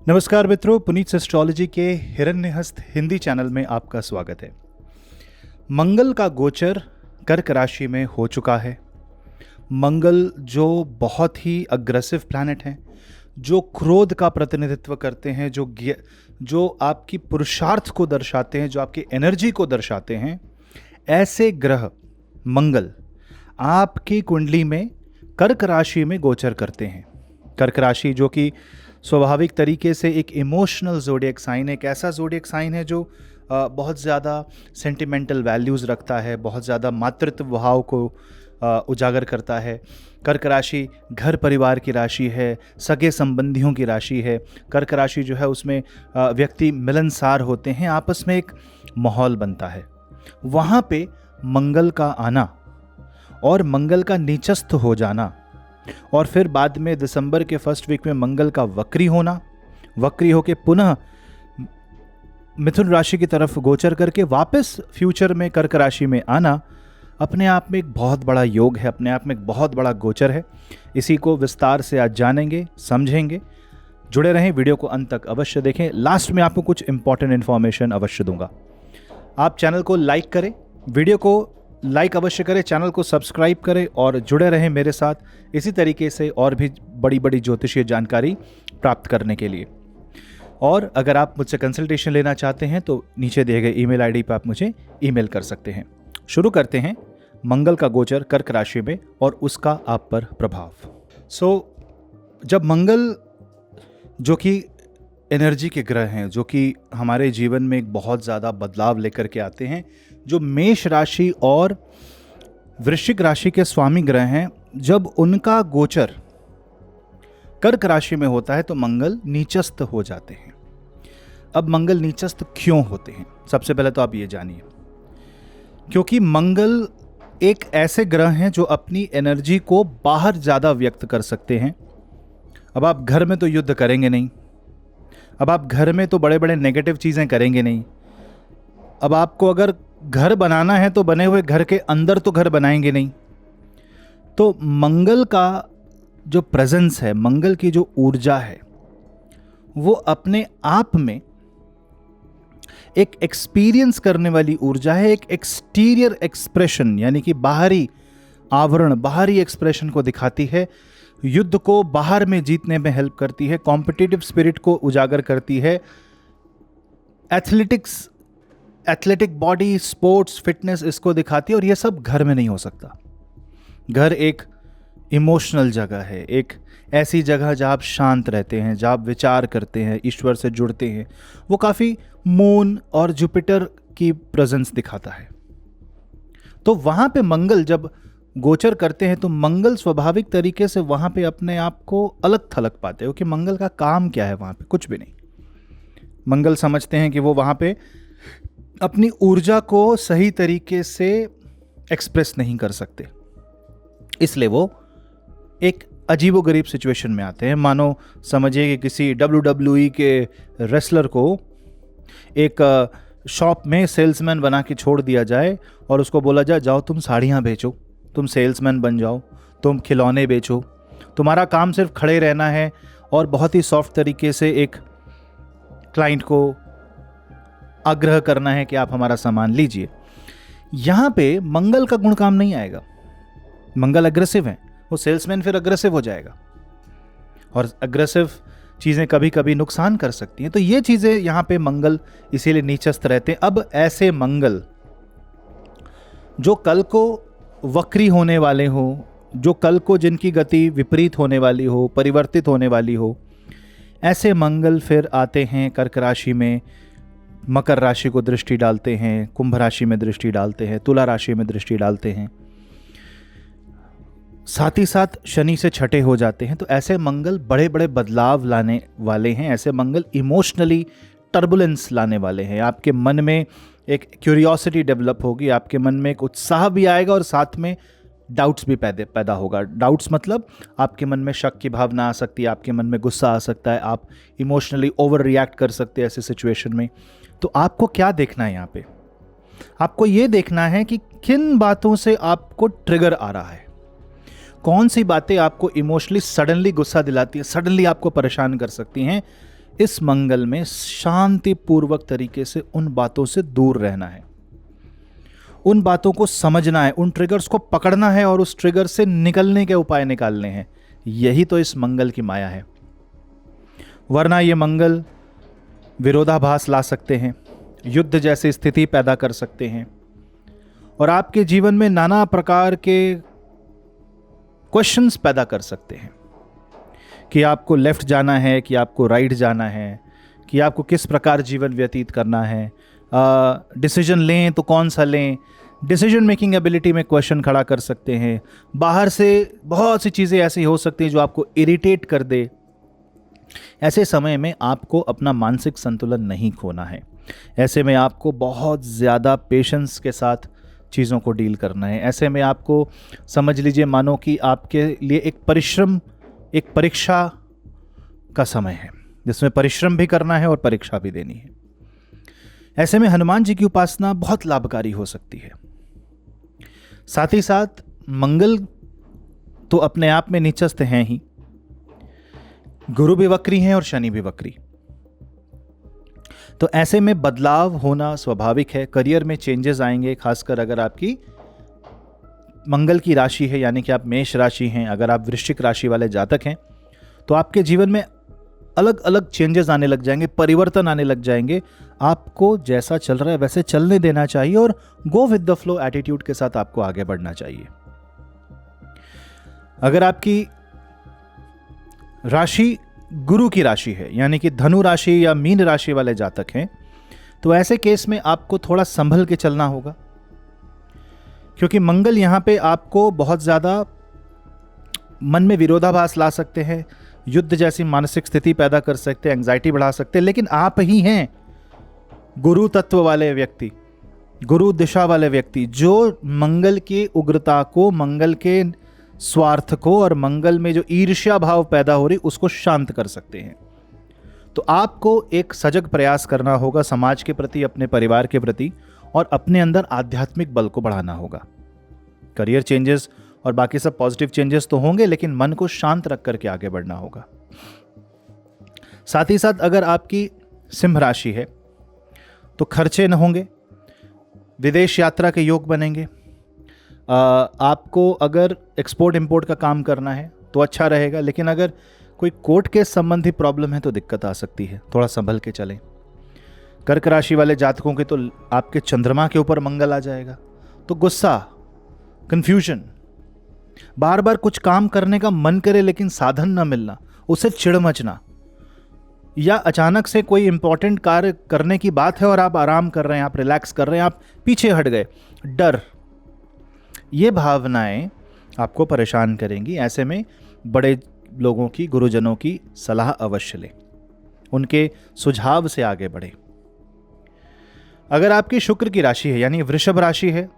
नमस्कार मित्रों, पुनीत एस्ट्रोलॉजी के हिरण्यहस्त हिंदी चैनल में आपका स्वागत है। मंगल का गोचर कर्क राशि में हो चुका है। मंगल जो बहुत ही अग्रेसिव प्लैनेट हैं, जो क्रोध का प्रतिनिधित्व करते हैं, जो आपकी पुरुषार्थ को दर्शाते हैं, जो आपकी एनर्जी को दर्शाते हैं, ऐसे ग्रह मंगल आपकी कुंडली में कर्क राशि में गोचर करते हैं। कर्क राशि जो कि स्वाभाविक तरीके से एक इमोशनल ज़ोडिएक साइन है, एक ऐसा ज़ोडिएक साइन है जो बहुत ज़्यादा सेंटिमेंटल वैल्यूज़ रखता है, बहुत ज़्यादा मातृत्व भाव को उजागर करता है। कर्क राशि घर परिवार की राशि है, सगे संबंधियों की राशि है। कर्क राशि जो है उसमें व्यक्ति मिलनसार होते हैं, आपस में एक माहौल बनता है। वहाँ पे मंगल का आना और मंगल का नीचस्थ हो जाना और फिर बाद में दिसंबर के फर्स्ट वीक में मंगल का वक्री होना, वक्री होके पुनः मिथुन राशि की तरफ गोचर करके वापस फ्यूचर में कर्क राशि में आना अपने आप में एक बहुत बड़ा योग है, अपने आप में एक बहुत बड़ा गोचर है। इसी को विस्तार से आज जानेंगे, समझेंगे। जुड़े रहें, वीडियो को अंत तक अवश्य देखें। लास्ट में आपको कुछ इंपॉर्टेंट इन्फॉर्मेशन अवश्य दूंगा। आप चैनल को लाइक करें, वीडियो को लाइक अवश्य करें, चैनल को सब्सक्राइब करें और जुड़े रहें मेरे साथ इसी तरीके से और भी बड़ी बड़ी ज्योतिषीय जानकारी प्राप्त करने के लिए। और अगर आप मुझसे कंसल्टेशन लेना चाहते हैं तो नीचे दिए गए ईमेल आईडी पर आप मुझे ईमेल कर सकते हैं। शुरू करते हैं मंगल का गोचर कर्क राशि में और उसका आप पर प्रभाव। जब मंगल जो कि एनर्जी के ग्रह हैं, जो कि हमारे जीवन में एक बहुत ज़्यादा बदलाव लेकर के आते हैं, जो मेष राशि और वृश्चिक राशि के स्वामी ग्रह हैं, जब उनका गोचर कर्क राशि में होता है तो मंगल नीचस्थ हो जाते हैं। अब मंगल नीचस्थ क्यों होते हैं, सबसे पहले तो आप ये जानिए। क्योंकि मंगल एक ऐसे ग्रह हैं जो अपनी एनर्जी को बाहर ज़्यादा व्यक्त कर सकते हैं। अब आप घर में तो युद्ध करेंगे नहीं, अब आप घर में तो बड़े बड़े नेगेटिव चीज़ें करेंगे नहीं। अब आपको अगर घर बनाना है तो बने हुए घर के अंदर तो घर बनाएंगे नहीं। तो मंगल का जो प्रेजेंस है, मंगल की जो ऊर्जा है, वो अपने आप में एक एक्सपीरियंस करने वाली ऊर्जा है, एक एक्सटीरियर एक्सप्रेशन यानी कि बाहरी आवरण, बाहरी एक्सप्रेशन को दिखाती है, युद्ध को बाहर में जीतने में हेल्प करती है, कॉम्पिटिटिव स्पिरिट को उजागर करती है, एथलेटिक बॉडी, स्पोर्ट्स, फिटनेस इसको दिखाती है। और ये सब घर में नहीं हो सकता। घर एक इमोशनल जगह है, एक ऐसी जगह जहाँ आप शांत रहते हैं, जहाँ आप विचार करते हैं, ईश्वर से जुड़ते हैं। वो काफ़ी मून और जुपिटर की प्रेजेंस दिखाता है। तो वहाँ पे मंगल जब गोचर करते हैं तो मंगल स्वाभाविक तरीके से वहाँ पे अपने आप को अलग थलग पाते हो कि मंगल का काम क्या है। वहाँ पे कुछ भी नहीं। मंगल समझते हैं कि वो वहाँ पे अपनी ऊर्जा को सही तरीके से एक्सप्रेस नहीं कर सकते, इसलिए वो एक अजीबोगरीब सिचुएशन में आते हैं। मानो समझिए कि किसी WWE के रेसलर को एक शॉप में सेल्समैन बना के छोड़ दिया जाए और उसको बोला जाए, जाओ तुम साड़ियाँ बेचो, तुम सेल्समैन बन जाओ, तुम खिलौने बेचो, तुम्हारा काम सिर्फ खड़े रहना है और बहुत ही सॉफ्ट तरीके से एक क्लाइंट को आग्रह करना है कि आप हमारा सामान लीजिए। यहाँ पे मंगल का गुण काम नहीं आएगा। मंगल अग्रेसिव है, वो सेल्समैन फिर अग्रेसिव हो जाएगा और अग्रेसिव चीज़ें कभी कभी नुकसान कर सकती हैं। तो ये चीज़ें यहाँ पे मंगल इसीलिए नीचस्थ रहते हैं। अब ऐसे मंगल जो कल को वक्री होने वाले हो, जो कल को जिनकी गति विपरीत होने वाली हो, परिवर्तित होने वाली हो, ऐसे मंगल फिर आते हैं कर्क राशि में, मकर राशि को दृष्टि डालते हैं, कुंभ राशि में दृष्टि डालते हैं, तुला राशि में दृष्टि डालते हैं, साथ ही साथ शनि से छठे हो जाते हैं। तो ऐसे मंगल बड़े बड़े बदलाव लाने वाले हैं। ऐसे मंगल इमोशनली टर्बुलेंस लाने वाले हैं। आपके मन में एक क्यूरियोसिटी डेवलप होगी, आपके मन में एक उत्साह भी आएगा और साथ में डाउट्स भी पैदा होगा। डाउट्स मतलब आपके मन में शक की भावना आ सकती है, आपके मन में गुस्सा आ सकता है, आप इमोशनली ओवर रिएक्ट कर सकते हैं ऐसे सिचुएशन में। तो आपको क्या देखना है यहाँ पे? आपको ये देखना है कि किन बातों से आपको ट्रिगर आ रहा है, कौन सी बातें आपको इमोशनली सडनली गुस्सा दिलाती है, सडनली आपको परेशान कर सकती हैं। इस मंगल में शांतिपूर्वक तरीके से उन बातों से दूर रहना है, उन बातों को समझना है, उन ट्रिगर्स को पकड़ना है और उस ट्रिगर से निकलने के उपाय निकालने हैं। यही तो इस मंगल की माया है। वरना ये मंगल विरोधाभास ला सकते हैं, युद्ध जैसी स्थिति पैदा कर सकते हैं और आपके जीवन में नाना प्रकार के क्वेश्चंस पैदा कर सकते हैं कि आपको लेफ्ट जाना है कि आपको राइट जाना है, कि आपको किस प्रकार जीवन व्यतीत करना है, डिसीजन लें तो कौन सा लें। डिसीजन मेकिंग एबिलिटी में क्वेश्चन खड़ा कर सकते हैं। बाहर से बहुत सी चीज़ें ऐसी हो सकती हैं जो आपको इरिटेट कर दे। ऐसे समय में आपको अपना मानसिक संतुलन नहीं खोना है। ऐसे में आपको बहुत ज़्यादा पेशेंस के साथ चीज़ों को डील करना है। ऐसे में आपको समझ लीजिए मानो कि आपके लिए एक परिश्रम, एक परीक्षा का समय है जिसमें परिश्रम भी करना है और परीक्षा भी देनी है। ऐसे में हनुमान जी की उपासना बहुत लाभकारी हो सकती है। साथ ही साथ मंगल तो अपने आप में नीचस्थ हैं ही, गुरु भी वक्री हैं और शनि भी वक्री। तो ऐसे में बदलाव होना स्वाभाविक है। करियर में चेंजेस आएंगे, खासकर अगर आपकी मंगल की राशि है, यानी कि आप मेष राशि हैं। अगर आप वृश्चिक राशि वाले जातक हैं तो आपके जीवन में अलग अलग चेंजेस आने लग जाएंगे, परिवर्तन आने लग जाएंगे। आपको जैसा चल रहा है वैसे चलने देना चाहिए और go with the flow attitude के साथ आपको आगे बढ़ना चाहिए। अगर आपकी राशि गुरु की राशि है, यानी कि धनु राशि या मीन राशि वाले जातक हैं, तो ऐसे केस में आपको थोड़ा संभल के चलना होगा, क्योंकि मंगल यहां पे आपको बहुत ज़्यादा मन में विरोधाभास ला सकते हैं, युद्ध जैसी मानसिक स्थिति पैदा कर सकते हैं, एंग्जाइटी बढ़ा सकते हैं। लेकिन आप ही हैं गुरु तत्व वाले व्यक्ति, गुरु दिशा वाले व्यक्ति, जो मंगल की उग्रता को, मंगल के स्वार्थ को और मंगल में जो ईर्ष्या भाव पैदा हो रही उसको शांत कर सकते हैं। तो आपको एक सजग प्रयास करना होगा समाज के प्रति, अपने परिवार के प्रति, और अपने अंदर आध्यात्मिक बल को बढ़ाना होगा। करियर चेंजेस और बाकी सब पॉजिटिव चेंजेस तो होंगे, लेकिन मन को शांत रख करके आगे बढ़ना होगा। साथ ही साथ अगर आपकी सिंह राशि है तो खर्चे न होंगे, विदेश यात्रा के योग बनेंगे। आपको अगर एक्सपोर्ट इंपोर्ट का काम करना है तो अच्छा रहेगा, लेकिन अगर कोई कोर्ट केस संबंधी प्रॉब्लम है तो दिक्कत आ सकती है, थोड़ा संभल के चलें। कर्क राशि वाले जातकों के तो आपके चंद्रमा के ऊपर मंगल आ जाएगा, तो गुस्सा, कंफ्यूजन, बार बार कुछ काम करने का मन करे लेकिन साधन न मिलना, उससे चिढ़ मचना, या अचानक से कोई इंपॉर्टेंट कार्य करने की बात है और आप आराम कर रहे हैं, आप रिलैक्स कर रहे हैं, आप पीछे हट गए, डर, ये भावनाएं आपको परेशान करेंगी। ऐसे में बड़े लोगों की, गुरुजनों की सलाह अवश्य लें, उनके सुझाव से आगे बढ़े। अगर आपकी शुक्र की राशि है यानी वृषभ राशि है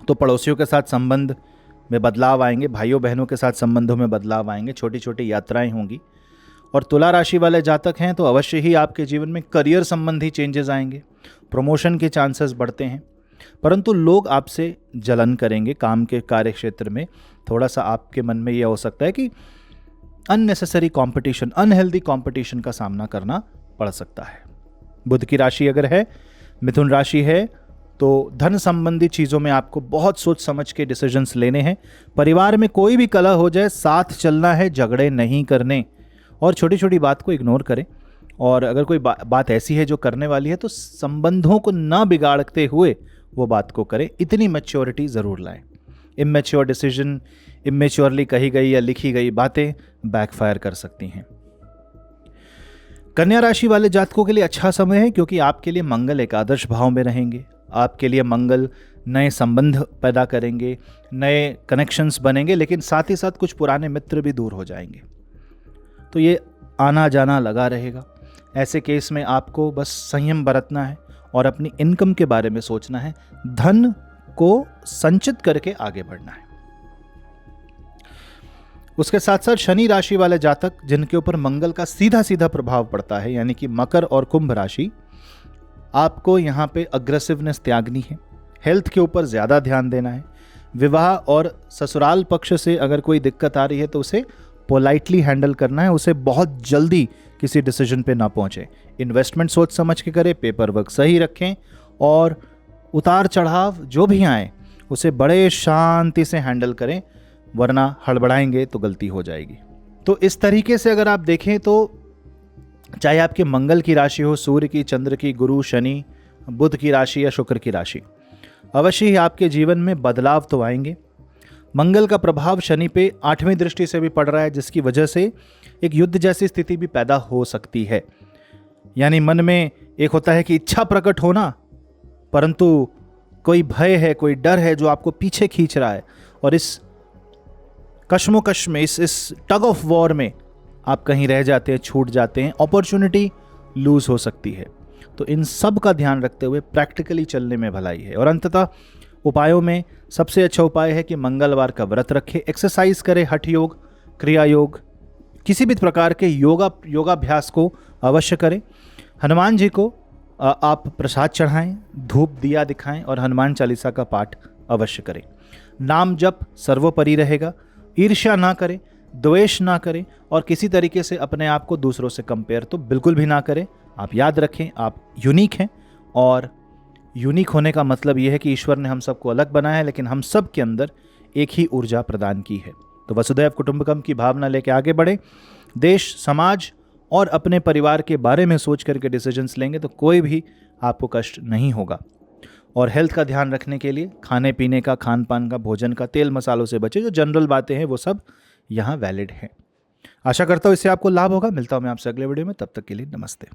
तो पड़ोसियों के साथ संबंध में बदलाव आएंगे, भाइयों बहनों के साथ संबंधों में बदलाव आएंगे, छोटी छोटी यात्राएं होंगी। और तुला राशि वाले जातक हैं तो अवश्य ही आपके जीवन में करियर संबंधी चेंजेस आएंगे, प्रमोशन के चांसेस बढ़ते हैं, परंतु लोग आपसे जलन करेंगे। काम के कार्य क्षेत्र में थोड़ा सा आपके मन में यह हो सकता है कि अननेसेसरी कंपटीशन, अनहेल्दी कंपटीशन का सामना करना पड़ सकता है। बुध की राशि अगर है, मिथुन राशि है, तो धन संबंधी चीज़ों में आपको बहुत सोच समझ के डिसीजंस लेने हैं। परिवार में कोई भी कलह हो जाए, साथ चलना है, झगड़े नहीं करने, और छोटी छोटी बात को इग्नोर करें। और अगर कोई बात ऐसी है जो करने वाली है तो संबंधों को ना बिगाड़ते हुए वो बात को करें। इतनी मैच्योरिटी ज़रूर लाएं। इमेच्योर डिसीजन, इमेच्योरली कही गई या लिखी गई बातें बैकफायर कर सकती हैं। कन्या राशि वाले जातकों के लिए अच्छा समय है, क्योंकि आपके लिए मंगल एकादश भाव में रहेंगे। आपके लिए मंगल नए संबंध पैदा करेंगे, नए कनेक्शंस बनेंगे, लेकिन साथ ही साथ कुछ पुराने मित्र भी दूर हो जाएंगे। तो ये आना जाना लगा रहेगा। ऐसे केस में आपको बस संयम बरतना है और अपनी इनकम के बारे में सोचना है, धन को संचित करके आगे बढ़ना है। उसके साथ साथ शनि राशि वाले जातक जिनके ऊपर मंगल का सीधा सीधा प्रभाव पड़ता है, यानी कि मकर और कुंभ राशि, आपको यहाँ पे अग्रेसिवनेस त्यागनी है, हेल्थ के ऊपर ज़्यादा ध्यान देना है। विवाह और ससुराल पक्ष से अगर कोई दिक्कत आ रही है तो उसे पोलाइटली हैंडल करना है, उसे बहुत जल्दी किसी डिसीजन पे ना पहुँचें। इन्वेस्टमेंट सोच समझ के करें, पेपर वर्क सही रखें और उतार चढ़ाव जो भी आए उसे बड़े शांति से हैंडल करें, वरना हड़बड़ाएंगे तो गलती हो जाएगी। तो इस तरीके से अगर आप देखें तो चाहे आपके मंगल की राशि हो, सूर्य की, चंद्र की, गुरु, शनि, बुध की राशि या शुक्र की राशि, अवश्य ही आपके जीवन में बदलाव तो आएंगे। मंगल का प्रभाव शनि पे 8वीं दृष्टि से भी पड़ रहा है, जिसकी वजह से एक युद्ध जैसी स्थिति भी पैदा हो सकती है। यानी मन में एक होता है कि इच्छा प्रकट होना, परंतु कोई भय है, कोई डर है जो आपको पीछे खींच रहा है, और इस कश्मोकश में, इस टग ऑफ वॉर में आप कहीं रह जाते हैं, छूट जाते हैं, अपॉर्चुनिटी लूज हो सकती है। तो इन सब का ध्यान रखते हुए प्रैक्टिकली चलने में भलाई है। और अंततः उपायों में सबसे अच्छा उपाय है कि मंगलवार का व्रत रखें, एक्सरसाइज करें, हठ योग, क्रिया योग, किसी भी प्रकार के योगाभ्यास को अवश्य करें। हनुमान जी को आप प्रसाद चढ़ाएं, धूप दिया दिखाएं और हनुमान चालीसा का पाठ अवश्य करें। नाम जप सर्वोपरि रहेगा। ईर्ष्या ना करें, द्वेष ना करें और किसी तरीके से अपने आप को दूसरों से कंपेयर तो बिल्कुल भी ना करें। आप याद रखें, आप यूनिक हैं और यूनिक होने का मतलब यह है कि ईश्वर ने हम सबको अलग बनाया है, लेकिन हम सब के अंदर एक ही ऊर्जा प्रदान की है। तो वसुधैव कुटुंबकम की भावना लेके आगे बढ़े। देश, समाज और अपने परिवार के बारे में सोच करके डिसीजंस लेंगे तो कोई भी आपको कष्ट नहीं होगा। और हेल्थ का ध्यान रखने के लिए खाने पीने का, खान पान का, भोजन का, तेल मसालों से बचे। जो जनरल बातें हैं वो सब यहाँ वैलिड हैं। आशा करता हूँ इससे आपको लाभ होगा। मिलता हूँ मैं आपसे अगले वीडियो में, तब तक के लिए नमस्ते।